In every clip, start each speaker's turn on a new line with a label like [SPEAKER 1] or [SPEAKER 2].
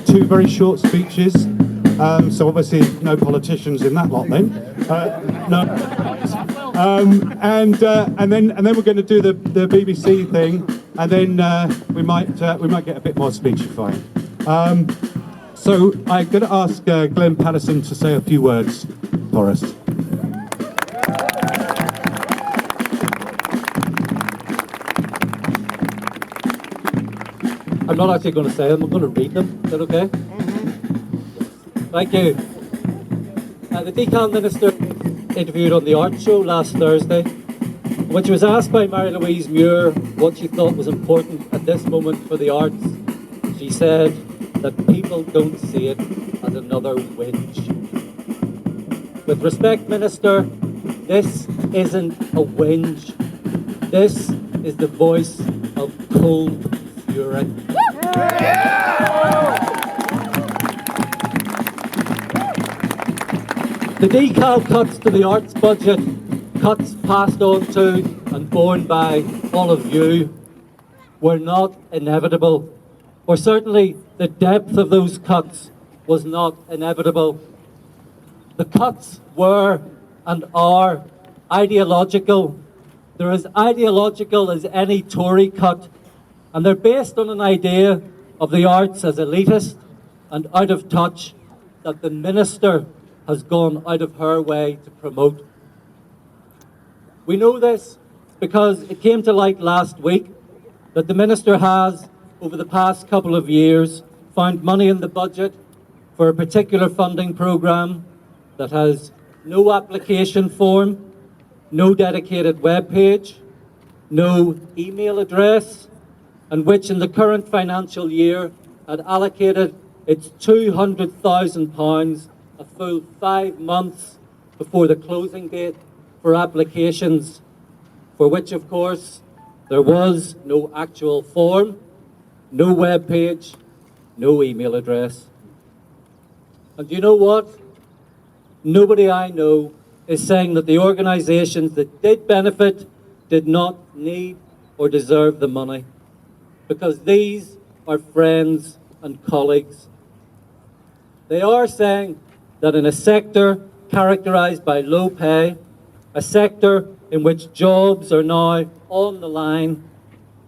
[SPEAKER 1] Two very short speeches, so obviously no politicians in that lot then. No, and then we're going to do the BBC thing, and then we might get a bit more speechifying. So I'm going to ask Glenn Patterson to say a few words for us.
[SPEAKER 2] I'm not actually going to say them, I'm going to read them. Is that okay? Thank you. The Decan Minister interviewed on the Art Show last Thursday. When she was asked by Mary-Louise Muir what she thought was important at this moment for the arts, she said that people don't see it as another whinge. With respect, Minister, this isn't a whinge. This is the voice of cold fury. The decal cuts to the arts budget, cuts passed on to and borne by all of you, were not inevitable, or certainly the depth of those cuts was not inevitable. The cuts were and are ideological. They're as ideological as any Tory cut, and they're based on an idea of the arts as elitist and out of touch that the Minister has gone out of her way to promote. We know this because it came to light last week that the Minister has, over the past couple of years, found money in the budget for a particular funding programme that has no application form, no dedicated web page, no email address, and which in the current financial year had allocated its £200,000 a full 5 months before the closing date for applications, for which, of course, there was no actual form, no web page, no email address. And you know what? Nobody I know is saying that the organisations that did benefit did not need or deserve the money, because these are friends and colleagues. They are saying that in a sector characterised by low pay, a sector in which jobs are now on the line,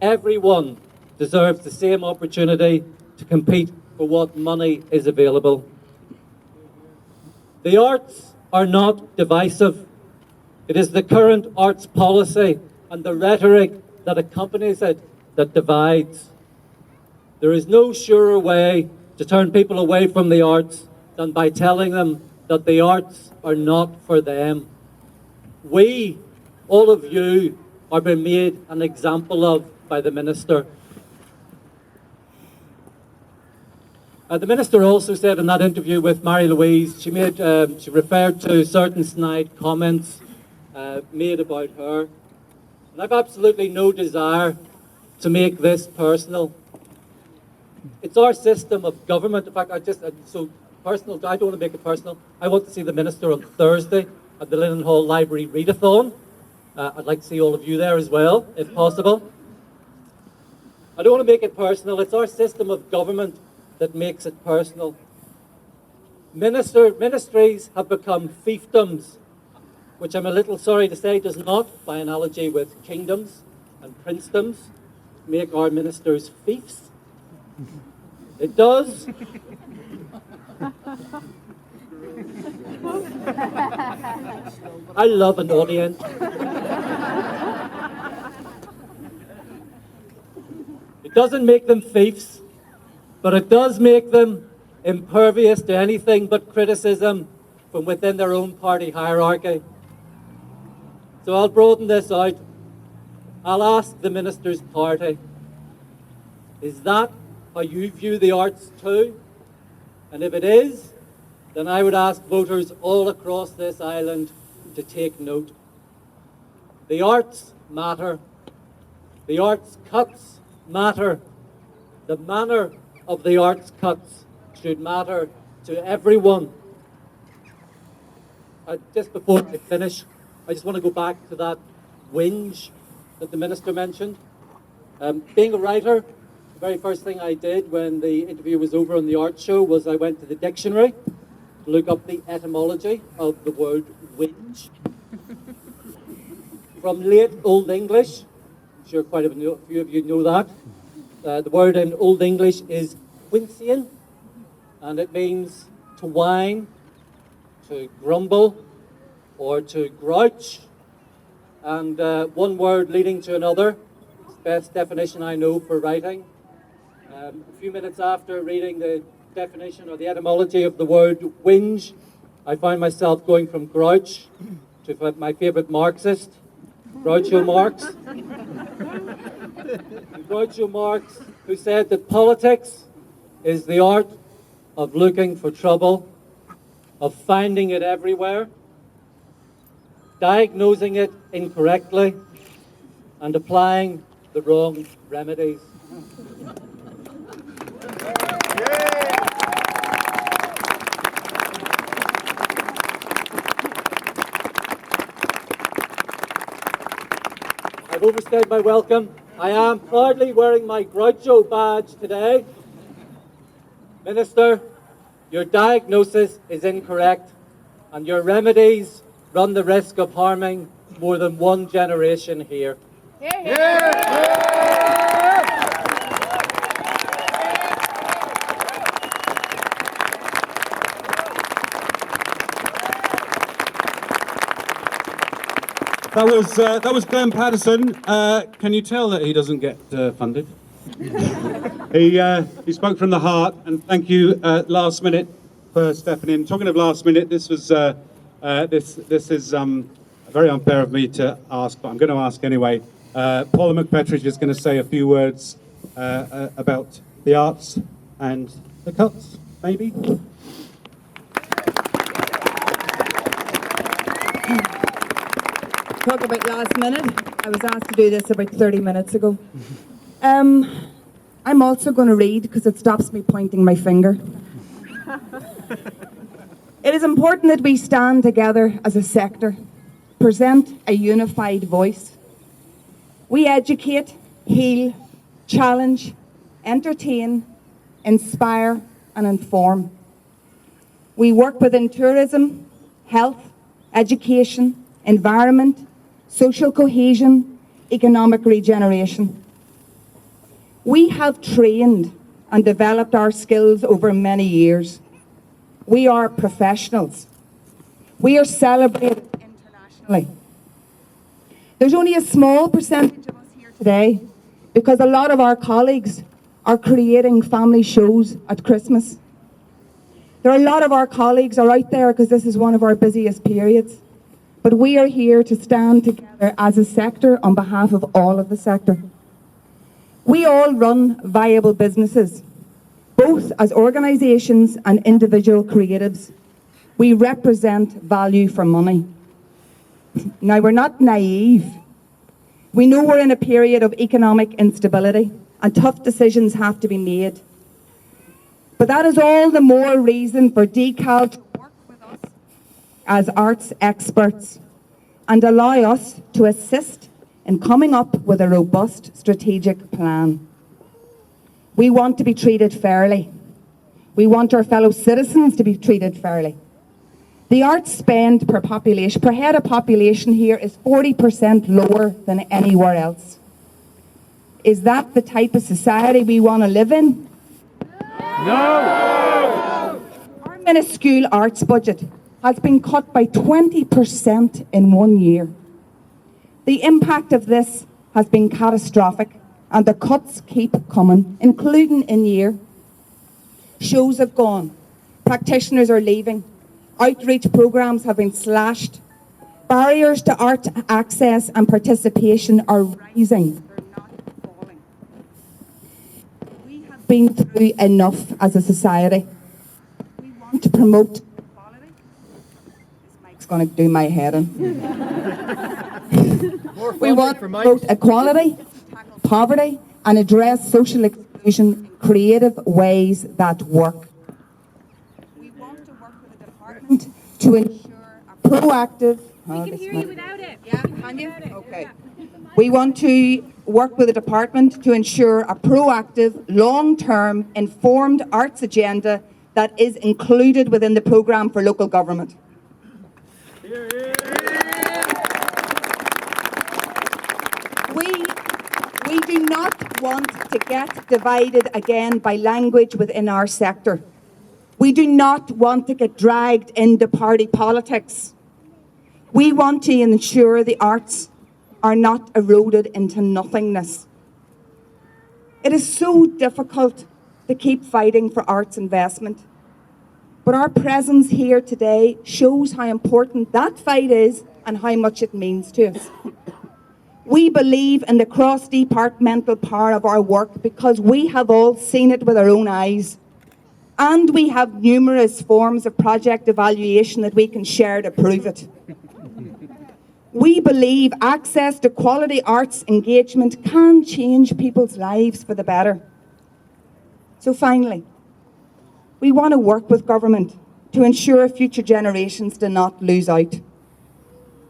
[SPEAKER 2] everyone deserves the same opportunity to compete for what money is available. The arts are not divisive. It is the current arts policy and the rhetoric that accompanies it that divides. There is no surer way to turn people away from the arts than by telling them that the arts are not for them. We, all of you, are being made an example of by the Minister. The Minister also said in that interview with Mary-Louise, she referred to certain snide comments made about her. And I've absolutely no desire to make this personal. It's our system of government. In fact, so personal, I don't want to make it personal. I want to see the Minister on Thursday at the Linen Hall Library Readathon. I'd like to see all of you there as well, if possible. I don't want to make it personal. It's our system of government that makes it personal. Ministries have become fiefdoms, which I'm a little sorry to say does not, by analogy with kingdoms and princedoms, make our ministers fiefs. It does. I love an audience. It doesn't make them fiefs, but it does make them impervious to anything but criticism from within their own party hierarchy. So I'll broaden this out. I'll ask the Minister's party, is that how you view the arts too? And if it is, then I would ask voters all across this island to take note. The arts matter. The arts cuts matter. The manner of the arts cuts should matter to everyone. Just before I finish, I just want to go back to that whinge that the Minister mentioned. Being a writer, the very first thing I did when the interview was over on the art show was I went to the dictionary to look up the etymology of the word whinge. From late Old English, I'm sure quite a few of you know that, the word in Old English is whincian, and it means to whine, to grumble, or to grouch. And one word leading to another, it's the best definition I know for writing. A few minutes after reading the definition or the etymology of the word whinge, I found myself going from grouch to my favourite Marxist, Groucho Marx. And Groucho Marx, who said that politics is the art of looking for trouble, of finding it everywhere, diagnosing it incorrectly, and applying the wrong remedies. I've overstayed my welcome. I am proudly wearing my Groucho badge today. Minister, your diagnosis is incorrect, and your remedies run the risk of harming more than one generation here.
[SPEAKER 1] That was Glenn Patterson. Can you tell that he doesn't get funded? He spoke from the heart, and thank you, last minute, for stepping in. Talking of last minute, this was this is very unfair of me to ask, but I'm going to ask anyway. Paula McPetridge is going to say a few words about the arts and the cuts, maybe.
[SPEAKER 3] Talk about last minute. I was asked to do this about 30 minutes ago. I'm also going to read because it stops me pointing my finger. It is important that we stand together as a sector, present a unified voice. We educate, heal, challenge, entertain, inspire and inform. We work within tourism, health, education, environment, social cohesion, economic regeneration. We have trained and developed our skills over many years. We are professionals. We are celebrated internationally. There's only a small percentage of us here today because a lot of our colleagues are creating family shows at Christmas. There are a lot of our colleagues are out there because this is one of our busiest periods. But we are here to stand together as a sector on behalf of all of the sector. We all run viable businesses, both as organisations and individual creatives. We represent value for money. Now, we're not naive. We know we're in a period of economic instability and tough decisions have to be made. But that is all the more reason for DCAL to work with us as arts experts and allow us to assist in coming up with a robust strategic plan. We want to be treated fairly. We want our fellow citizens to be treated fairly. The arts spend per head of population here is 40% lower than anywhere else. Is that the type of society we want to live in? No! Our minuscule arts budget has been cut by 20% in 1 year. The impact of this has been catastrophic, and the cuts keep coming, including in year. Shows have gone, practitioners are leaving, outreach programmes have been slashed, Barriers to art access and participation are rising. They're not falling. We have been through enough as a society. We want to promote equality. This mic's going to do my head in. We want to promote equality, tackle poverty, and address social exclusion in creative ways that work. We want to work with the department to ensure a proactive...
[SPEAKER 4] We can hear you without it.
[SPEAKER 3] Yeah, can you? Okay. We want to work with the department to ensure a proactive, long-term, informed arts agenda that is included within the programme for local government. We do not want to get divided again by language within our sector. We do not want to get dragged into party politics. We want to ensure the arts are not eroded into nothingness. It is so difficult to keep fighting for arts investment, but our presence here today shows how important that fight is and how much it means to us. We believe in the cross-departmental power of our work because we have all seen it with our own eyes, and we have numerous forms of project evaluation that we can share to prove it. We believe access to quality arts engagement can change people's lives for the better. So finally, we want to work with government to ensure future generations do not lose out.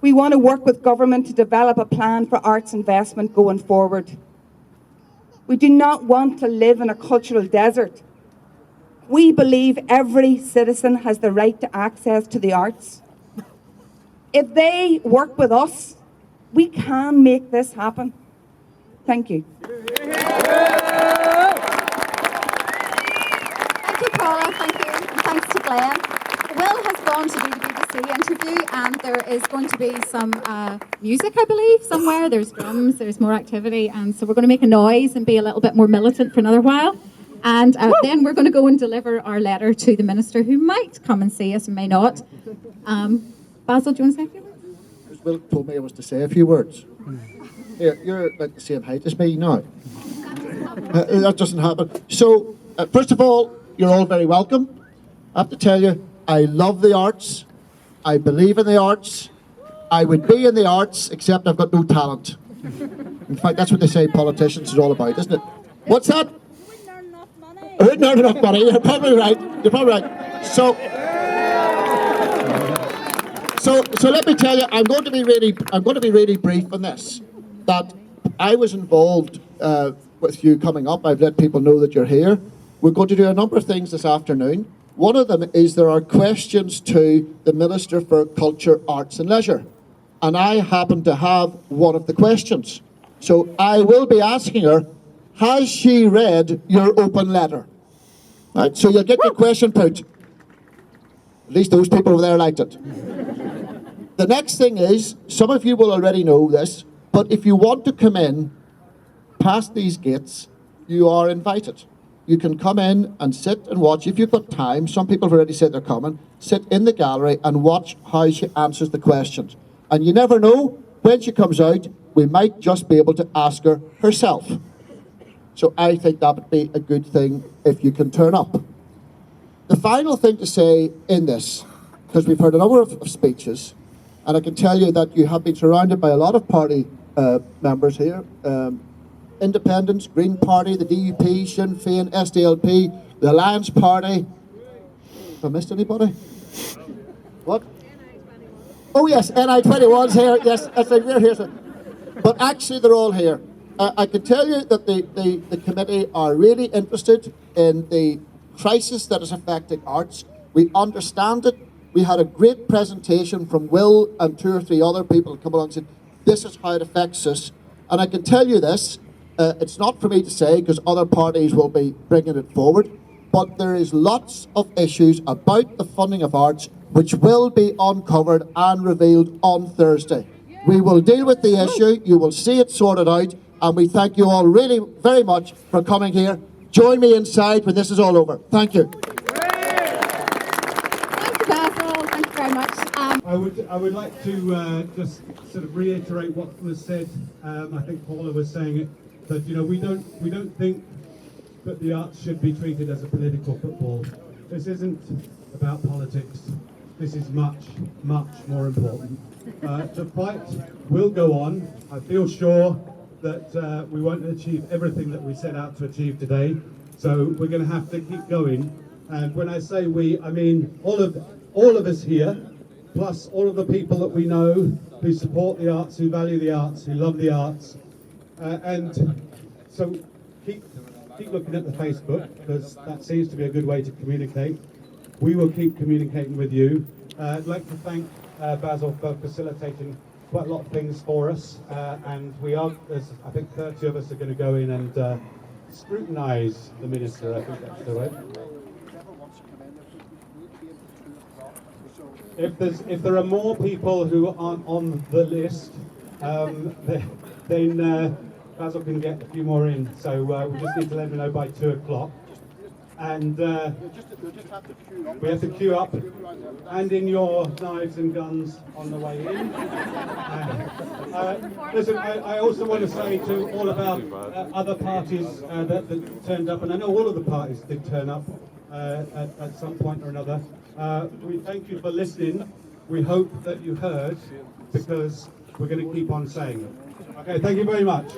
[SPEAKER 3] We want to work with government to develop a plan for arts investment going forward. We do not want to live in a cultural desert. We believe every citizen has the right to access to the arts. If they work with us, we can make this happen. Thank you.
[SPEAKER 4] Thank you, Paula. Thank you. And thanks to Glenn. Will has gone to do the BBC interview, and there is going to be some music, I believe, somewhere. There's drums, there's more activity, and so we're going to make a noise and be a little bit more militant for another while. And then we're going to go and deliver our letter to the Minister, who might come and see us and may not. Basil, do you want to say a few words?
[SPEAKER 5] Will told me I was to say a few words. Here, you're like the same height as me now. That doesn't happen. So, first of all, you're all very welcome. I have to tell you, I love the arts. I believe in the arts. I would be in the arts, except I've got no talent. In fact, that's what they say politicians are all about, isn't it? What's that? I wouldn't earn enough money. You're probably right. You're probably right. So let me tell you, I'm going to be really brief on this. That I was involved with you coming up. I've let people know that you're here. We're going to do a number of things this afternoon. One of them is there are questions to the Minister for Culture, Arts and Leisure. And I happen to have one of the questions. So I will be asking her, has she read your open letter? Right, so you'll get your question put. At least those people over there liked it. The next thing is, some of you will already know this, but if you want to come in past these gates, you are invited. You can come in and sit and watch. If you've got time, some people have already said they're coming, sit in the gallery and watch how she answers the questions. And you never know, when she comes out, we might just be able to ask her herself. So I think that would be a good thing if you can turn up. The final thing to say in this, because we've heard a number of speeches, and I can tell you that you have been surrounded by a lot of party members here. Independents, Green Party, the DUP, Sinn Féin, SDLP, the Alliance Party. Have I missed anybody? What? Oh yes, NI21's here. Yes, we're here. But actually they're all here. I can tell you that the committee are really interested in the crisis that is affecting arts. We understand it. We had a great presentation from Will and 2 or 3 other people come along and said, this is how it affects us. And I can tell you this, it's not for me to say because other parties will be bringing it forward, but there is lots of issues about the funding of arts which will be uncovered and revealed on Thursday. We will deal with the issue, you will see it sorted out, and we thank you all really very much for coming here. Join me inside when this is all over. Thank you.
[SPEAKER 4] Thank you, Basil. Thank you very much.
[SPEAKER 1] I would like to just sort of reiterate what was said. I think Paula was saying it, but we don't think that the arts should be treated as a political football. This isn't about politics. This is much, much more important. The fight will go on. I feel sure that we won't achieve everything that we set out to achieve today. So we're going to have to keep going. And when I say we, I mean all of us here, plus all of the people that we know who support the arts, who value the arts, who love the arts. And so keep looking at the Facebook, because that seems to be a good way to communicate. We will keep communicating with you. I'd like to thank Basil for facilitating quite a lot of things for us. And there's, I think 30 of us are going to go in and scrutinise the minister. I think that's the way. If there are more people who aren't on the list, then Basil can get a few more in. So we just need to let me know by 2 o'clock. And we have to queue up, and in your knives and guns on the way in. Listen, I also want to say to all of our other parties that turned up, and I know all of the parties did turn up at some point or another. We thank you for listening. We hope that you heard, because we're going to keep on saying it. Okay, thank you very much.